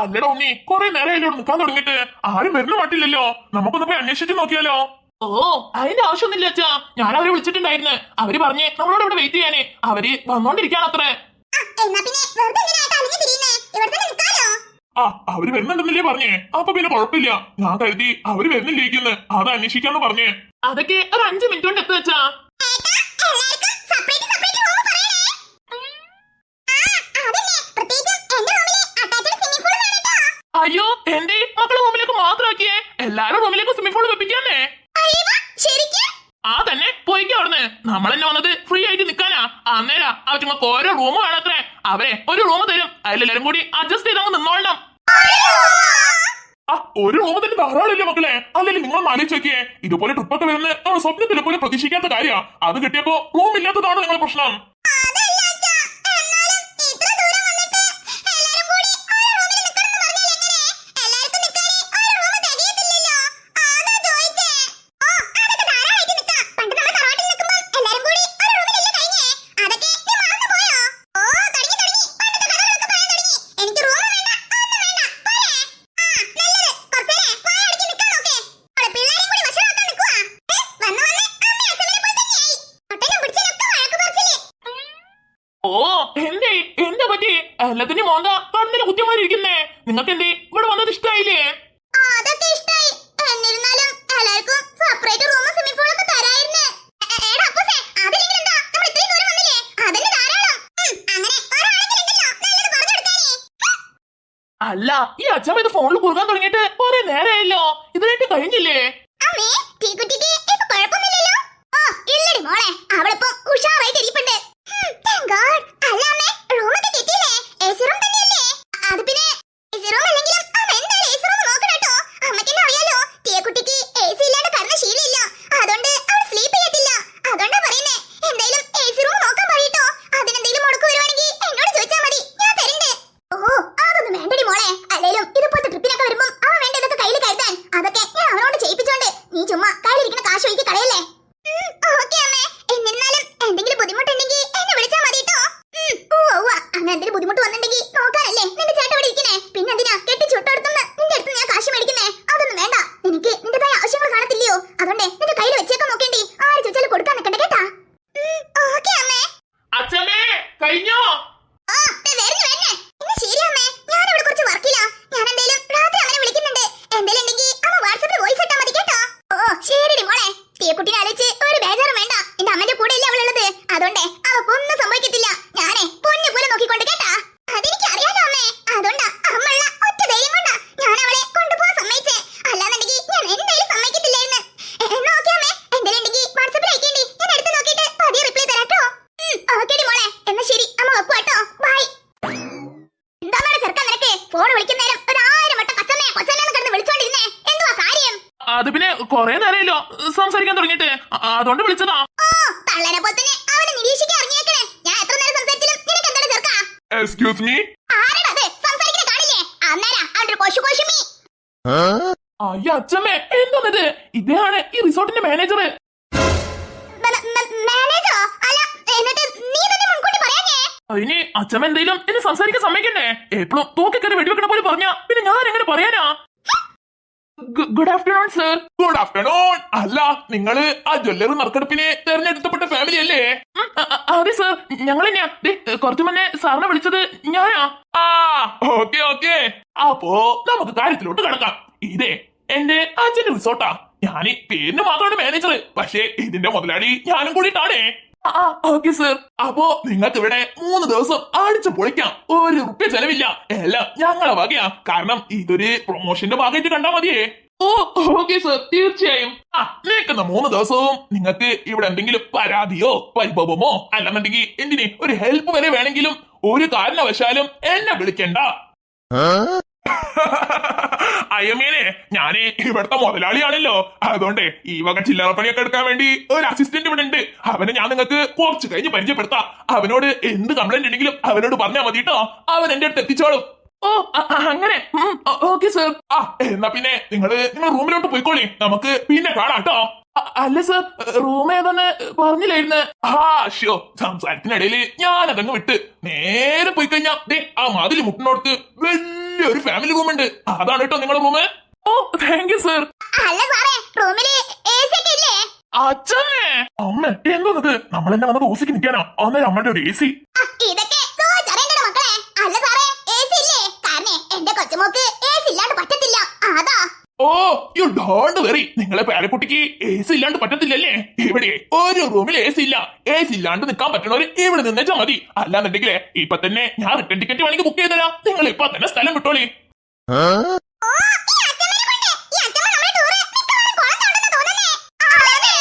അല്ലടാ ഉണ്ണി, കുറെ നേരമായില്ലോ നിൽക്കാൻ തുടങ്ങിയിട്ട്. ആരും വരുന്ന മാട്ടില്ലല്ലോ. നമുക്കൊന്ന് പോയി അന്വേഷിച്ച് നോക്കിയാലോ? ഓ, അതിന്റെ ആവശ്യമൊന്നുമില്ല അച്ഛാ. ഞാൻ അവരെ വിളിച്ചിട്ടുണ്ടായിരുന്നു. അവര് പറഞ്ഞ് നമ്മളോട് ഇവിടെ വെയിറ്റ് ചെയ്യാനേ. അവര് വന്നോണ്ടിരിക്കാണ് അത്രേ. ആ, അവര് വരുന്നുണ്ടെന്നല്ലേ പറഞ്ഞേ. അപ്പൊ പിന്നെ കുഴപ്പമില്ല. ഞാൻ കരുതി അവര് വരുന്നില്ലേക്കുന്ന്. അത് അന്വേഷിക്കാന്ന് പറഞ്ഞേ. അതൊക്കെ ഒരു 5 മിനിറ്റ് കൊണ്ട് എത്തുക അച്ഛാ. അയ്യോ, എന്റെ മക്കളെ റൂമിലേക്ക് മാത്രമാക്കിയേ. എല്ലാരും റൂമിലേക്ക് സ്വിമ്മിംഗ് പൂൾ വെപ്പിക്കാന്നേ. ആ തന്നെ, പോയിക്കോ അവിടുന്ന്. നമ്മളെന്നെ വന്നത് ഫ്രീ ആയിട്ട് നിക്കാനാ. അന്നേരാ അവർക്ക് ഓരോ റൂം വേണത്രേ. അവരെ ഒരു റൂം തരും. അതിലെല്ലാരും കൂടി അഡ്ജസ്റ്റ് ചെയ്ത് അങ്ങ് നിന്നോളണം. ആ, ഒരു റൂം തന്നെ ധാരാളമില്ലേ മക്കളെ? അല്ലെങ്കിൽ നിങ്ങൾ ആലോചിച്ച് നോക്കിയേ. ഇതുപോലെ ട്രിപ്പൊക്കെ വരുന്ന നമ്മൾ സ്വപ്നത്തിലെ പോലെ പ്രതീക്ഷിക്കാത്ത കാര്യ. അത് കിട്ടിയപ്പോ റൂം ഇല്ലാത്തതാണ് നിങ്ങളുടെ പ്രശ്നം. ഓ, എന്തേ എന്താ പറ്റി? എല്ലാത്തിനും മോന്ത കണ്ണിന് കുത്തിയമാരിയിരിക്കുന്നേ. നിങ്ങൾക്ക് എന്തേ ഇവിടെ വന്നത് ഇഷ്ടായില്ലേ? അല്ല, ഈ അച്ഛമ്മ ഇത് ഫോണിൽ കുറുകാൻ തുടങ്ങിയിട്ട് കുറെ നേരമായല്ലോ. ഇതിനായിട്ട് കഴിഞ്ഞില്ലേ? അത് പിന്നെ കൊറേ നേരമല്ലോ സംസാരിക്കാൻ തുടങ്ങിട്ട്, അതുകൊണ്ട് വിളിച്ചതാ. Excuse me. അയ്യ അച്ഛമ്മേ, എന്താണിത്? ഇതാണ് ഈ റിസോർട്ടിന്റെ മാനേജർ. അതിന് അച്ഛമ്മ എന്തെങ്കിലും എന്നെ സംസാരിക്കാൻ സമ്മതിക്കണ്ടേ? എപ്പോഴും തൂക്കിക്കറി വെടിവെക്കണ പോലെ പറഞ്ഞ പിന്നെ ഞാൻ എങ്ങനെ പറയാനാ? Good afternoon sir. Good afternoon. അല്ല, നിങ്ങള് ആ ജ്വല്ലറി നറുക്കെടുപ്പിന് തെരഞ്ഞെടുക്കപ്പെട്ട ഫാമിലി അല്ലേ? അതെ സർ, ഞങ്ങൾ തന്നെയാ. കുറച്ചു മുന്നേ സാറിനെ വിളിച്ചത് ഞാനാ. ആ, ഓക്കെ ഓക്കെ. അപ്പോ നമുക്ക് കാര്യത്തിലോട്ട് കിടക്കാം. ഇതേ എന്റെ അച്ഛന്റെ റിസോർട്ടാ. ഞാന് പേരിന് മാത്രമാണ് മാനേജർ. പക്ഷേ ഇതിന്റെ മുതലാളി ഞാനും കൂടിയിട്ടാണേ. Okay sir. അപ്പോ നിങ്ങൾക്ക് ഇവിടെ 3 ദിവസം അടിച്ചു പൊളിക്കാം. ₹1 ചെലവില്ല. എല്ലാം ഞങ്ങളെ വകയാ. കാരണം ഇതൊരു പ്രൊമോഷന്റെ ഭാഗമായിട്ട് കണ്ടാ മതിയേ. ഓ, ഓക്കെ സർ, തീർച്ചയായും. നിൽക്കുന്ന 3 ദിവസവും നിങ്ങൾക്ക് ഇവിടെ എന്തെങ്കിലും പരാതിയോ പരിഭവമോ അല്ലെന്നുണ്ടെങ്കിൽ എന്തിന് ഒരു ഹെൽപ്പ് വരെ വേണമെങ്കിലും ഒരു കാരണവശാലും എന്നെ വിളിക്കണ്ട. അയ്യമ്മേനെ, ഞാന് ഇവിടുത്തെ മുതലാളിയാണല്ലോ. അതുകൊണ്ട് ഈ വക ചില്ലറ പണിയൊക്കെ എടുക്കാൻ വേണ്ടി ഒരു അസിസ്റ്റന്റ് ഇവിടെ ഉണ്ട്. അവനെ ഞാൻ നിങ്ങൾക്ക് കുറച്ച് കഴിഞ്ഞ് പരിചയപ്പെടുത്താം. അവനോട് എന്ത് കംപ്ലൈന്റ് ഉണ്ടെങ്കിലും അവനോട് പറഞ്ഞാൽ മതി കേട്ടോ. അവൻ എന്റെ അടുത്ത് എത്തിച്ചോളും. ഓ, അങ്ങനെ. Okay sir. എന്നാ പിന്നെ നിങ്ങള് റൂമിലോട്ട് പോയിക്കോളി. നമുക്ക് പിന്നെ കാണാം കേട്ടോ. അല്ല സർ, റൂം ഏതാന്ന് പറഞ്ഞില്ലായിരുന്നു. ഷോ സംസാരത്തിനിടയില് ഞാനതങ്ങ് വിട്ട് നേരെ പോയി കഴിഞ്ഞാ ദേ ആ മതില് മുട്ടിനോടത്ത് വലിയൊരു ഫാമിലി റൂം ഉണ്ട്. അതാണ് കേട്ടോ നിങ്ങളുടെ room. Oh thank you sir. അല്ല സാറേ, റൂമില് AC ഒക്കെ ഇല്ലേ? അച്ഛനെ അമ്മ എന്തോന്നത് നമ്മളെന്നെ വന്നത് ഓസിക്ക് നിൽക്കാനാ? അന്നേരം അമ്മയുടെ ഒരു AC. ഇതൊക്കെ ചോദിച്ചറിയണ്ടോ മക്കളെ? അല്ല സാറേ, AC ഇല്ലേ? കാരണം എന്റെ കൊച്ചുമോക്ക് AC ഇല്ലാണ്ട് പറ്റത്തില്ല, അതാ. ഓ യു ഡോണ്ട് വെറി, നിങ്ങളെ പേരക്കുട്ടിക്ക് AC ഇല്ലാണ്ട് പറ്റത്തില്ലല്ലേ? ഇവിടെ ഒരു റൂമിൽ AC ഇല്ല. AC ഇല്ലാണ്ട് നിൽക്കാൻ പറ്റണവര് ഇവിടെ നിന്നേച്ചാ മതി. അല്ലാന്നുണ്ടെങ്കിലേ ഇപ്പൊ തന്നെ ഞാൻ റിട്ടേൺ ടിക്കറ്റ് വേണമെങ്കിൽ ബുക്ക് ചെയ്ത് തരാം. നിങ്ങൾ ഇപ്പൊ തന്നെ സ്ഥലം വിട്ടോളി. ഓ, ഈ അച്ഛമ്മനെ കൊണ്ട് ഈ അച്ഛമ്മ നമ്മുടെ ടൂറ് മിക്കവാറും കുളത്തോണ്ടെന്ന് തോന്നുന്നേ. അതെ.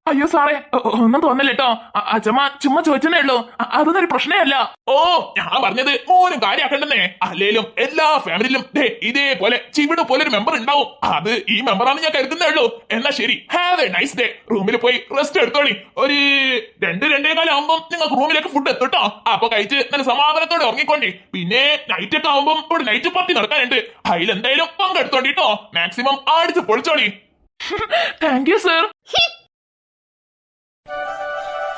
അയ്യോ സാറേ, ഒന്നും തോന്നല്ലേ കേട്ടോ. അച്ഛമ്മ ചുമ്മാ ചോദിച്ചതേ ഉള്ളൂ. അതൊന്നും ഒരു പ്രശ്നമല്ല. ഓ ഞാൻ പറഞ്ഞത് മോനും കാര്യാക്കണ്ടെന്നേ. അല്ലേലും എല്ലാ ഫാമിലിയിലും ഇതേപോലെ ചിവിട് പോലെ ഒരു മെമ്പർ ഉണ്ടാവും. അത് ഈ മെമ്പറാണ് ഞാൻ കരുതുന്നേ ഉള്ളൂ. എന്നാ ശരി, ഹാവ് എ നൈസ് ഡേ. റൂമിൽ പോയി റെസ്റ്റ് എടുത്തോളി. ഒരു 2-2:15 ആവുമ്പം നിങ്ങൾക്ക് റൂമിലേക്ക് ഫുഡ് എത്തുട്ടോ. അപ്പൊ കഴിച്ച് നല്ല സമാധാനത്തോടെ ഉറങ്ങിക്കോണ്ടി. പിന്നെ നൈറ്റ് ഒക്കെ ആവുമ്പം ഇവിടെ നൈറ്റ് പാർട്ടി നടക്കാനുണ്ട്. അതിലെന്തായാലും പങ്കെടുത്തോണ്ടിട്ടോ. മാക്സിമം അടിച്ച് പൊളിച്ചോളി. Thank you sir.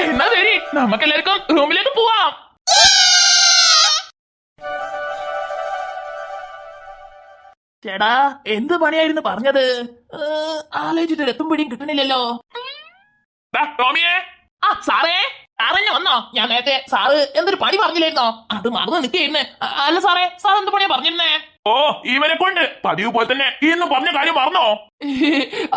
എന്നാ ശരി, നമുക്കെല്ലാവർക്കും റൂമിലേക്ക് പോവാം. ചേടാ, എന്ത് പണിയായിരുന്നു പറഞ്ഞത്? ആലോചിച്ചിട്ട് എത്തും പിടിയും കിട്ടണില്ലല്ലോ. ദാ, ടോമിയെ സാറേ, സാറന്നെ വന്നോ? ഞാൻ നേരത്തെ സാറ് എന്തൊരു പണി പറഞ്ഞില്ലായിരുന്നോ? അത് മറന്നു നിൽക്കുകയായിരുന്നു. അല്ല സാറേ, സാർ എന്ത് പണിയാ പറഞ്ഞിരുന്നേ? ഓ ഇവനെ കൊണ്ട് പതിവ് പോലെ തന്നെ ഇന്ന് പറഞ്ഞ കാര്യം മറന്നോ?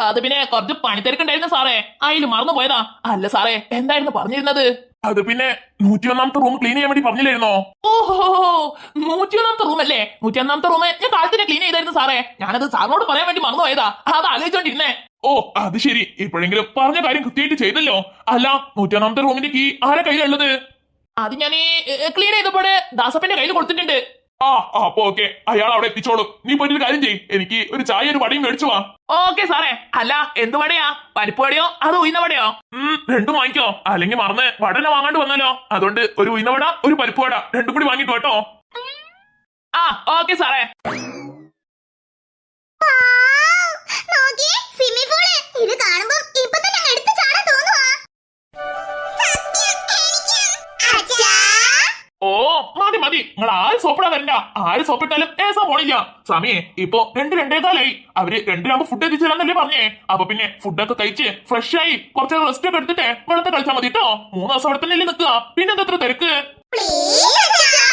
അത് പിന്നെ കുറച്ച് പണിത്തിരക്കുണ്ടായിരുന്നു സാറേ, അതിൽ മറന്നു പോയതാ. അല്ല സാറേ, എന്തായിരുന്നു പറഞ്ഞിരുന്നത്? അത് പിന്നെ 101ാമത്തെ റൂം ക്ലീൻ ചെയ്യാൻ വേണ്ടി പറഞ്ഞില്ലായിരുന്നോ? ഓഹോ, 101ാമത്തെ റൂം അല്ലേ? 101ാമത്തെ റൂം ഞാൻ കാലത്തിന് ക്ലീൻ ചെയ്തായിരുന്നു സാറേ. ഞാനത് സാറിനോട് പറയാൻ വേണ്ടി മറന്നു പോയതാ. അത് ആലോചിച്ചോണ്ടിരുന്നേ. ഓ അത് ശരി, ഇപ്പോഴെങ്കിലും പറഞ്ഞ കാര്യം കൃത്യമായിട്ട് ചെയ്തല്ലോ. അല്ല, 101ാമത്തെ റൂമിന്റെ കീ ആരെ കയ്യിലുള്ളത്? അത് ഞാൻ ക്ലീൻ ചെയ്തപ്പോഴേ ദാസപ്പന്റെ കയ്യിൽ കൊടുത്തിട്ടുണ്ട്. അപ്പൊ ഓക്കെ, അയാൾ അവിടെ എത്തിച്ചോളും. നീ പോയിട്ടൊരു കാര്യം ചെയ്യ്, എനിക്ക് ഒരു ചായ ഒരു വടയും മേടിച്ചു വാ. ഓക്കെ സാറേ. അല്ല, എന്ത് വടയാ? പരിപ്പ് വടയോ അതോ ഉയർന്ന വടയോ? രണ്ടും വാങ്ങിക്കോ, അല്ലെങ്കിൽ മറന്ന് വടന വാങ്ങാണ്ട് വന്നാലോ. അതുകൊണ്ട് ഒരു ഉയർന്ന വട ഒരു പരിപ്പ് വട രണ്ടും കൂടി വാങ്ങിട്ടോ കേട്ടോ. ഓക്കെ സാറേ. നോക്കിയേ, സ്വിമ്മിംഗ് പൂള്. ഇത് കാണുമ്പോ ഇപ്പൊ തന്നെ അങ്ങ് എടുത്ത് ചാടാൻ തോന്നുവാ. സത്യം, എനിക്കും. അച്ഛാ. ഓ മതി മതി, നിങ്ങൾ ആര് സോപ്പിടാ വരണ്ട. ആര് സോപ്പിട്ടാലും ഏസാ പോണില്ല. സമയേ ഇപ്പൊ 2-2:15 അവര് 2 ഫുഡ് എത്തിച്ചു തരാന്നല്ലേ പറഞ്ഞേ. അപ്പൊ പിന്നെ ഫുഡൊക്കെ കഴിച്ച് ഫ്രഷ് ആയി കുറച്ച് റെസ്റ്റ് ഒക്കെ എടുത്തിട്ട് വെള്ളത്തെ കളിച്ചാൽ മതി കേട്ടോ. 3 ദിവസം അവിടെ തന്നെ നിൽക്കുക. പിന്നെ എന്താ തിരക്ക്? പ്ലീസ് അച്ഛാ.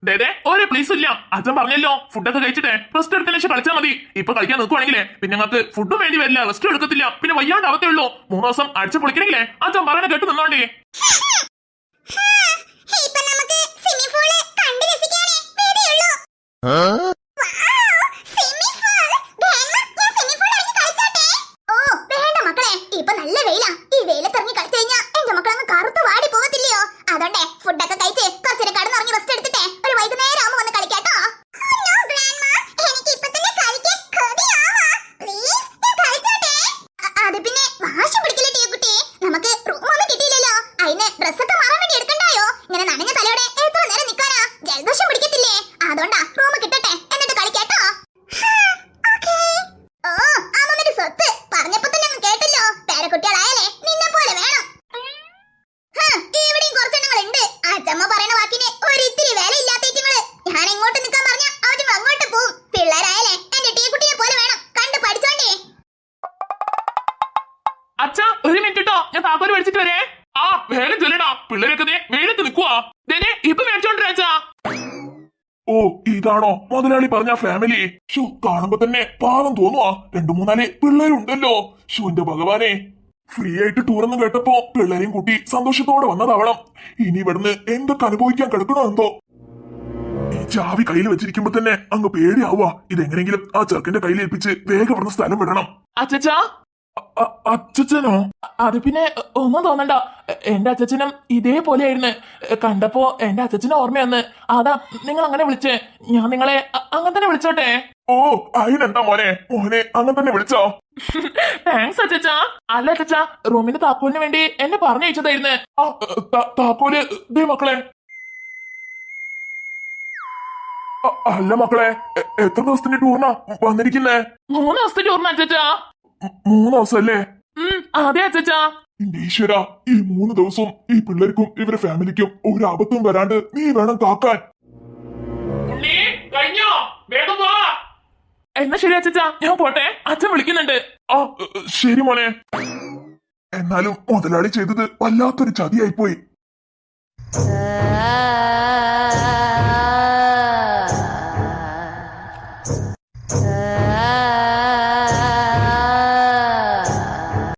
ദേ ഒരു പ്ലീസ് ഇല്ല. അച്ഛൻ പറഞ്ഞല്ലോ, ഫുഡൊക്കെ കഴിച്ചിട്ട് റെസ്റ്റ് എടുത്തതിന് ശേഷം കളിച്ചാൽ മതി. ഇപ്പൊ കളിക്കാൻ നിൽക്കുവാണെങ്കിലേ പിന്നെ നിങ്ങൾക്ക് ഫുഡും വേണ്ടി വരില്ല, റെസ്റ്റ് എടുക്കത്തില്ല, പിന്നെ വയ്യാണ്ടാവത്തേ ഉള്ളൂ. 3 ദിവസം അടിച്ചു പൊളിക്കണെങ്കിലേ അച്ഛൻ പറയണ കേട്ട് നിന്നോണ്ടേ. ഇപ്പൊ നമുക്ക് സ്വിമ്മിംഗ് പൂള് കണ്ട് രസിക്കാനേ പേടിയുള്ളൂ. Wow, swimming pool. ഗ്രാൻഡ്മാ, ഞാൻ സ്വിമ്മിംഗ് പൂളിൽ ഇറങ്ങി കളിച്ചോട്ടെ? ഓ വേണ്ട മക്കളെ, ഇപ്പൊ നല്ല വെയിലാ. ഈ വെയിലത്ത് ഇറങ്ങി കളിച്ചു കഴിഞ്ഞാ എന്റെ മക്കളങ്ങ് കറുത്ത് വാടി പോകത്തില്ലയോ? അതുകൊണ്ടേ ഫുഡൊക്കെ കഴിച്ച് കുറച്ചേരം കടന്നിറങ്ങി റെസ്റ്റ് എടുത്തിട്ടേ ഒരു വൈകുന്നേരം ആവുമ്പോ വന്ന് കളിക്കാട്ടോ. നോ ഗ്രാൻഡ്മാ, എനിക്ക് ഇപ്പൊ തന്നെ കളിക്കാൻ കൊതിയാവാ. പ്ലീസ്, ഞാൻ കളിച്ചോട്ടെ? അത് പിന്നെ വാശി പിടിക്കില്ല ടീക്കുട്ടി. നമുക്ക് റൂമൊന്നും കിട്ടിയില്ലല്ലോ. അതിന് ഡ്രസ്സൊക്കെ മാറാൻ വേണ്ടി എടുക്കണ്ടായോ? ഇങ്ങനെ നനഞ്ഞ തലയോടെ എത്ര നേരം നിക്കാനാ? ജലദോഷം പിടിക്കത്തില്ലേ? അതുകൊണ്ടാ റൂം കിട്ടട്ടെ, എന്നിട്ട് കളിക്കാട്ടോ. ഓ അമ്മമ്മന്റെ സ്വത്ത് പറഞ്ഞപ്പോ തന്നെ അങ്ങ് കേട്ടല്ലോ. പേരക്കുട്ടികളായാലേ നിന്നെ പോലെ വേണം. ഇവിടെയും കുറച്ചെണ്ണങ്ങളുണ്ട്. അച്ഛമ്മ പറയുന്ന വാക്കിന് ഒരിത്തിരി വില ഇല്ലാത്തേറ്റുങ്ങള്. ഞാൻ എങ്ങോട്ട് നിൽക്കാൻ പറഞ്ഞ അവരും അങ്ങോട്ട് പോവും. പിള്ളേരായാലേ എന്റെ ടീക്കുട്ടിയെ പോലെ വേണം. കണ്ട് പഠിച്ചോണ്ടേ. അച്ഛാ ഒരു മിനിറ്റ് കേട്ടോ, ഞാൻ താക്കോല് മേടിച്ചിട്ട് വരേ. വേഗം ചെല്ലടാ, പിള്ളേരൊക്കെ വെയിലത്ത് നിൽക്കുവാ. ഇപ്പൊ മേടിച്ചോണ്ടിരാ അച്ഛാ. ഓ ഇതാണോ മുതലാളി പറഞ്ഞ ഫാമിലി? ഷോ കാണുമ്പോ തന്നെ പാവം തോന്നുവാ. 2-3 പിള്ളേരുണ്ടല്ലോ. ഷോ എന്റെ ഭഗവാനെ, ഫ്രീ ആയിട്ട് ടൂറെന്ന് കേട്ടപ്പോ പിള്ളേരെയും കൂട്ടി സന്തോഷത്തോടെ വന്നതാവണം. ഇനി ഇവിടുന്ന് എന്തൊക്കെ അനുഭവിക്കാൻ കിടക്കണോ എന്തോ. ഈ ചാവി കയ്യിൽ വെച്ചിരിക്കുമ്പോ തന്നെ അങ്ങ് പേടിയാവുക. ഇതെങ്ങനെങ്കിലും ആ ചെറുക്കന്റെ കയ്യിൽ ഏൽപ്പിച്ച് വേഗം ഇവിടുന്ന് സ്ഥലം വിടണം. അച്ഛാ, അച്ഛനോ? അത് പിന്നെ ഒന്നും തോന്നണ്ട. എന്റെ അച്ഛനും ഇതേപോലെയായിരുന്നു. കണ്ടപ്പോ എന്റെ അച്ഛനും ഓർമ്മയെന്ന്. അതാ നിങ്ങൾ അങ്ങനെ വിളിച്ചേ. ഞാൻ നിങ്ങളെ അങ്ങനെ തന്നെ വിളിച്ചോട്ടെ? ഓ അതിനെന്താ മോനെ, മോനെ അങ്ങനെ തന്നെ വിളിച്ചോ? താങ്ക്സ് അച്ഛാ. അല്ല അച്ഛാ, റൂമിന്റെ താക്കോലിന് വേണ്ടി എന്നെ പറഞ്ഞയച്ചതായിരുന്നു. താക്കോല് ദേ മക്കളെ. അല്ല മക്കളെ, എത്ര ദിവസത്തിന്റെ ടൂറിനാ വന്നിരിക്കുന്നേ? 3 ദിവസത്തെ ടൂറിന് അച്ഛാ. 3 ദിവസം അല്ലേ? അതെ അച്ഛാ. എന്റെ ഈശ്വര, ഈ 3 ദിവസം ഈ പിള്ളേർക്കും ഇവരെ ഫാമിലിക്കും ഒരു ആപത്തും വരാണ്ട് നീ വേണം കാക്കാൻ. ഉണ്ണി കഴിഞ്ഞോ? വേഗം വാ. എന്നാ ശരി അച്ഛാ, ഞാൻ പോട്ടെ, അച്ഛൻ വിളിക്കുന്നുണ്ട്. ആ ശരി മോനെ. എന്നാലും മുതലാളി ചെയ്തത് വല്ലാത്തൊരു ചതിയായിപ്പോയി.